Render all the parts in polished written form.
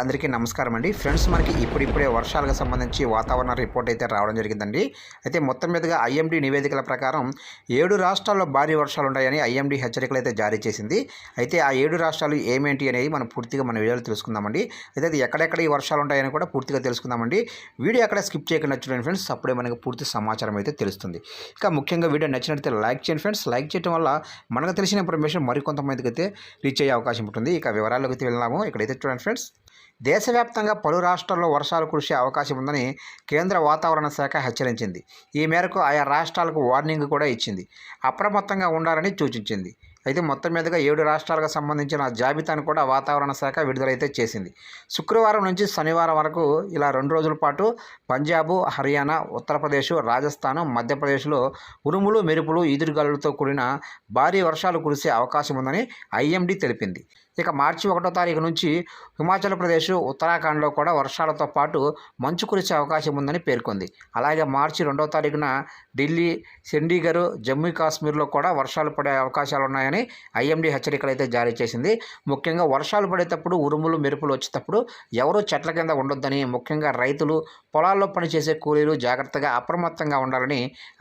అందరికీ నమస్కారం అండి ఫ్రెండ్స్. మనకి ఇప్పుడిప్పుడే వర్షాలకు సంబంధించి వాతావరణ రిపోర్ట్ అయితే రావడం జరిగిందండి. అయితే మొత్తం మీదుగా ఐఎండీ నివేదికల ప్రకారం 7 రాష్ట్రాల్లో భారీ వర్షాలు ఉంటాయని ఐఎండీ హెచ్చరికలు అయితే జారీ చేసింది. అయితే ఆ 7 రాష్ట్రాలు ఏమేంటి అనేది మనం పూర్తిగా మన వీడియోలో తెలుసుకుందామండి. అయితే అది ఎక్కడెక్కడ ఈ వర్షాలు ఉంటాయని కూడా పూర్తిగా తెలుసుకుందామండి. వీడియో ఎక్కడ స్కిప్ చేయకుండా చూడండి ఫ్రెండ్స్, అప్పుడే మనకు పూర్తి సమాచారం అయితే తెలుస్తుంది. ఇక ముఖ్యంగా వీడియో నచ్చినట్లయితే లైక్ చేయండి ఫ్రెండ్స్. లైక్ చేయడం వల్ల మనకు తెలిసిన ఇన్ఫర్మేషన్ మరికొంతమందికి అయితే రీచ్ అయ్యే అవకాశం ఉంటుంది. ఇక వివరాల్లోకి అయితే వెళ్దాము. ఇక్కడైతే చూడండి ఫ్రెండ్స్, దేశవ్యాప్తంగా పలు రాష్ట్రాల్లో వర్షాలు కురిసే అవకాశం ఉందని కేంద్ర వాతావరణ శాఖ హెచ్చరించింది. ఈ మేరకు ఆయా రాష్ట్రాలకు వార్నింగ్ కూడా ఇచ్చింది. అప్రమత్తంగా ఉండాలని సూచించింది. అయితే మొత్తం మీదుగా 7 రాష్ట్రాలకు సంబంధించిన జాబితాను కూడా వాతావరణ శాఖ విడుదలైతే చేసింది. శుక్రవారం నుంచి శనివారం వరకు ఇలా 2 రోజుల పాటు పంజాబ్, హర్యానా, ఉత్తరప్రదేశ్, రాజస్థాన్, మధ్యప్రదేశ్లో ఉరుములు, మెరుపులు, ఈదురుగాలులతో కూడిన భారీ వర్షాలు కురిసే అవకాశం ఉందని ఐఎండీ తెలిపింది. ఇక మార్చి 1వ తారీఖు నుంచి హిమాచల్ ప్రదేశ్, ఉత్తరాఖండ్లో కూడా వర్షాలతో పాటు మంచు కురిసే అవకాశం ఉందని పేర్కొంది. అలాగే మార్చి 2వ తారీఖున ఢిల్లీ, చండీగఢ్, జమ్మూ కాశ్మీర్లో కూడా వర్షాలు పడే అవకాశాలు ఉన్నాయని ఐఎండీ హెచ్చరికలు అయితే జారీ చేసింది. ముఖ్యంగా వర్షాలు పడేటప్పుడు ఉరుములు, మెరుపులు వచ్చేటప్పుడు ఎవరూ చెట్ల కింద ఉండొద్దని, ముఖ్యంగా రైతులు, పొలాల్లో పనిచేసే కూలీలు జాగ్రత్తగా అప్రమత్తంగా ఉండాలని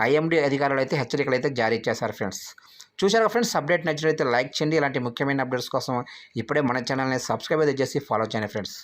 ఐఎండీ అధికారులు అయితే హెచ్చరికలు అయితే జారీ చేశారు ఫ్రెండ్స్. చూశారు ఫ్రెండ్స్, అప్డేట్ నచ్చినట్లయితే లైక్ చేయండి. ఇలాంటి ముఖ్యమైన అప్డేట్స్ కోసం ఇప్పుడే మన ఛానల్ని సబ్స్క్రైబ్ అయితే చేసి ఫాలో చేయండి ఫ్రెండ్స్.